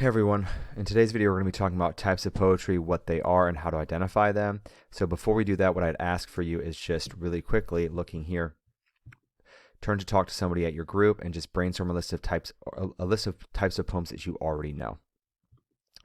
Hey everyone, in today's video we're going to be talking about types of poetry, what they are, and how to identify them. So before we do that, what I'd ask for you is just really quickly, looking here, turn to talk to somebody at your group and just brainstorm a list of types of poems that you already know.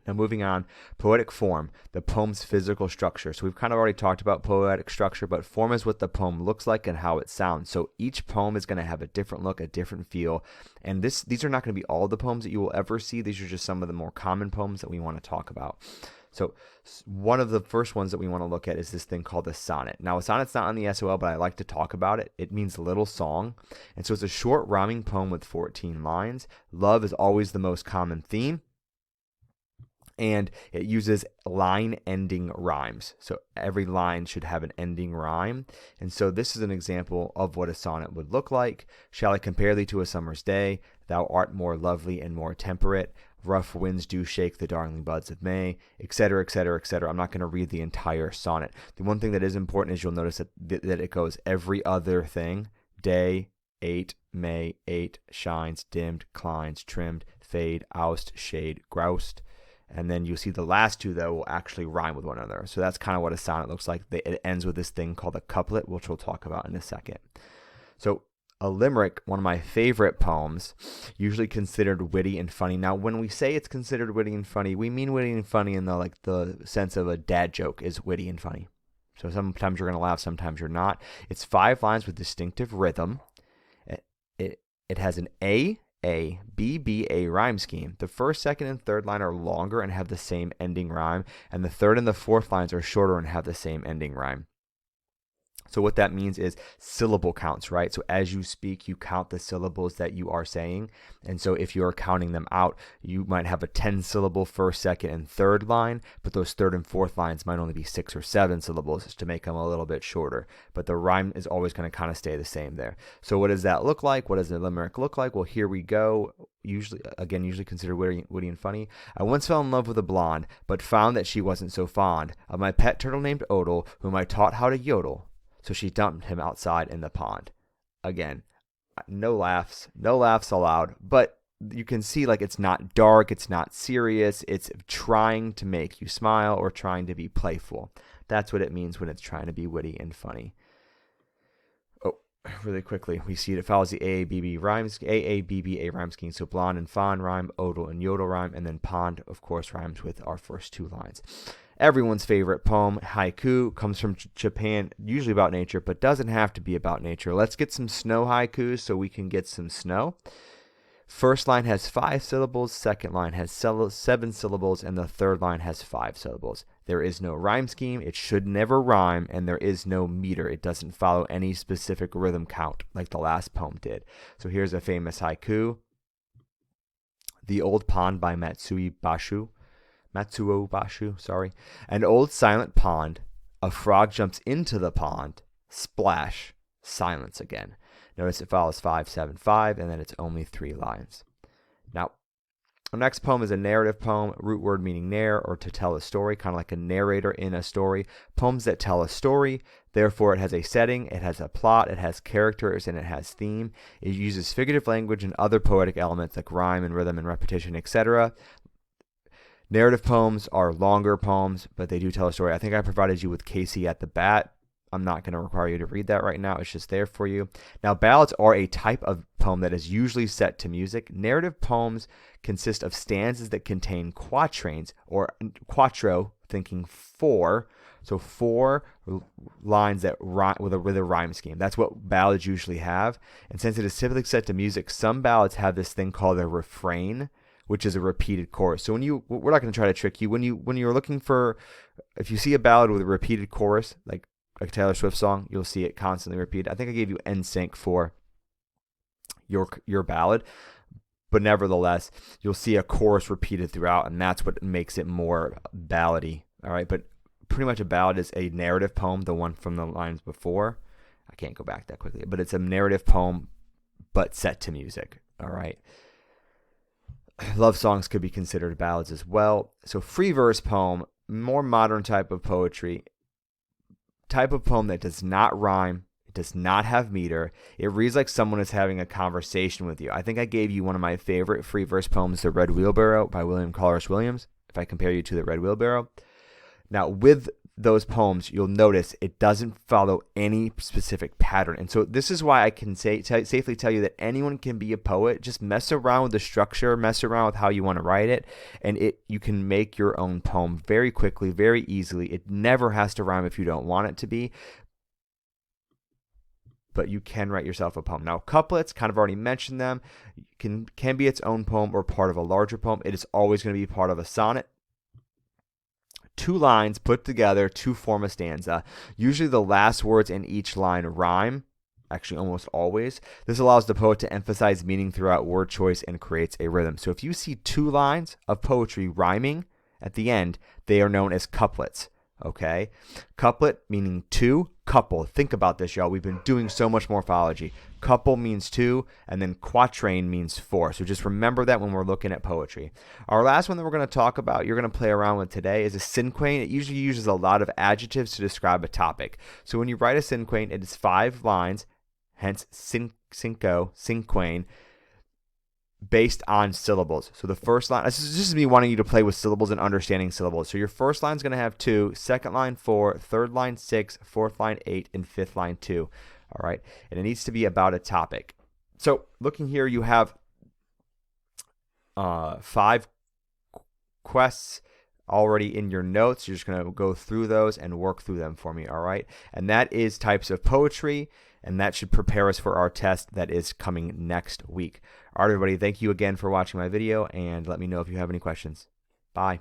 Now moving on, poetic form, the poem's physical structure. So we've kind of already talked about poetic structure, but form is what the poem looks like and how it sounds. So each poem is going to have a different look, a different feel. And these are not going to be all the poems that you will ever see. These are just some of the more common poems that we want to talk about. So one of the first ones that we want to look at is this thing called a sonnet. Now, a sonnet's not on the SOL, but I like to talk about it. It means little song. And so it's a short rhyming poem with 14 lines. Love is always the most common theme. And it uses line-ending rhymes. So every line should have an ending rhyme. And so this is an example of what a sonnet would look like. Shall I compare thee to a summer's day? Thou art more lovely and more temperate. Rough winds do shake the darling buds of May, etc., etc., etc. I'm not going to read the entire sonnet. The one thing that is important is you'll notice that it goes every other thing. Day, 8, May, 8, shines, dimmed, clines, trimmed, fade, oust, shade, groused. And then you'll see the last two, though, will actually rhyme with one another. So that's kind of what a sonnet looks like. It ends with this thing called a couplet, which we'll talk about in a second. So a limerick, one of my favorite poems, usually considered witty and funny. Now, when we say it's considered witty and funny, we mean witty and funny in the sense of a dad joke is witty and funny. So sometimes you're going to laugh, sometimes you're not. It's 5 lines with distinctive rhythm. It has an A, B, B, A rhyme scheme. The first, second, and third line are longer and have the same ending rhyme, and the third and the fourth lines are shorter and have the same ending rhyme. So what that means is syllable counts, right? So as you speak, you count the syllables that you are saying. And so if you are counting them out, you might have a 10-syllable first, second, and third line, but those third and fourth lines might only be 6 or 7 syllables just to make them a little bit shorter. But the rhyme is always going to kind of stay the same there. So what does that look like? What does the limerick look like? Well, here we go. Usually considered witty and funny. I once fell in love with a blonde, but found that she wasn't so fond of my pet turtle named Odell, whom I taught how to yodel. So she dumped him outside in the pond. Again, no laughs allowed, but you can see it's not dark, it's not serious, it's trying to make you smile or trying to be playful. That's what it means when it's trying to be witty and funny. Oh, really quickly, we see it follows the AABB rhyme scheme. So blonde and fawn rhyme, odel and yodel rhyme, and then pond, of course, rhymes with our first 2 lines. Everyone's favorite poem, haiku, comes from Japan, usually about nature, but doesn't have to be about nature. Let's get some snow haikus so we can get some snow. First line has 5 syllables, second line has 7 syllables, and the third line has 5 syllables. There is no rhyme scheme, it should never rhyme, and there is no meter. It doesn't follow any specific rhythm count like the last poem did. So here's a famous haiku. The Old Pond by Matsuo Basho. An old silent pond. A frog jumps into the pond. Splash. Silence again. Notice it follows 5, 7, 5, and then it's only 3 lines. Now, our next poem is a narrative poem, root word meaning narr, or to tell a story, kind of like a narrator in a story. Poems that tell a story, therefore it has a setting, it has a plot, it has characters, and it has theme. It uses figurative language and other poetic elements like rhyme and rhythm and repetition, etc. Narrative poems are longer poems, but they do tell a story. I think I provided you with Casey at the Bat. I'm not going to require you to read that right now. It's just there for you. Now, ballads are a type of poem that is usually set to music. Narrative poems consist of stanzas that contain quatrains, or quattro, thinking 4. So 4 lines that rhyme with a rhyme scheme. That's what ballads usually have. And since it is typically set to music, some ballads have this thing called a refrain, which is a repeated chorus. So we're not going to try to trick you. When you're looking for, if you see a ballad with a repeated chorus, like a Taylor Swift song, you'll see it constantly repeated. I think I gave you NSYNC for your ballad, but nevertheless, you'll see a chorus repeated throughout, and that's what makes it more ballady. All right, but pretty much a ballad is a narrative poem, the one from the lines before. I can't go back that quickly, but it's a narrative poem, but set to music. All right. Love songs could be considered ballads as well. So free verse poem, more modern type of poetry, type of poem that does not rhyme, it does not have meter. It reads like someone is having a conversation with you. I think I gave you one of my favorite free verse poems, The Red Wheelbarrow by William Carlos Williams, if I compare you to The Red Wheelbarrow. Now, with those poems, you'll notice it doesn't follow any specific pattern. And so this is why I can safely tell you that anyone can be a poet. Just mess around with the structure, mess around with how you want to write it, and you can make your own poem very quickly, very easily. It never has to rhyme if you don't want it to be, but you can write yourself a poem. Now, couplets, kind of already mentioned them, can be its own poem or part of a larger poem. It is always going to be part of a sonnet. 2 lines put together to form a stanza. Usually the last words in each line rhyme, actually almost always. This allows the poet to emphasize meaning throughout word choice and creates a rhythm. So if you see 2 lines of poetry rhyming at the end, they are known as couplets. Okay? Couplet meaning 2, couple. Think about this, y'all. We've been doing so much morphology. Couple means 2, and then quatrain means 4. So just remember that when we're looking at poetry. Our last one that we're going to talk about, you're going to play around with today, is a cinquain. It usually uses a lot of adjectives to describe a topic. So when you write a cinquain, it is 5 lines, hence cinquain, based on syllables. So the first line, this is me wanting you to play with syllables and understanding syllables. So your first line is going to have 2, second line 4, third line 6, fourth line 8, and fifth line 2. All right, and it needs to be about a topic. So looking here, you have 5 quests already in your notes. You're just going to go through those and work through them for me, all right? And that is types of poetry, and that should prepare us for our test that is coming next week. All right, everybody, thank you again for watching my video, and let me know if you have any questions. Bye.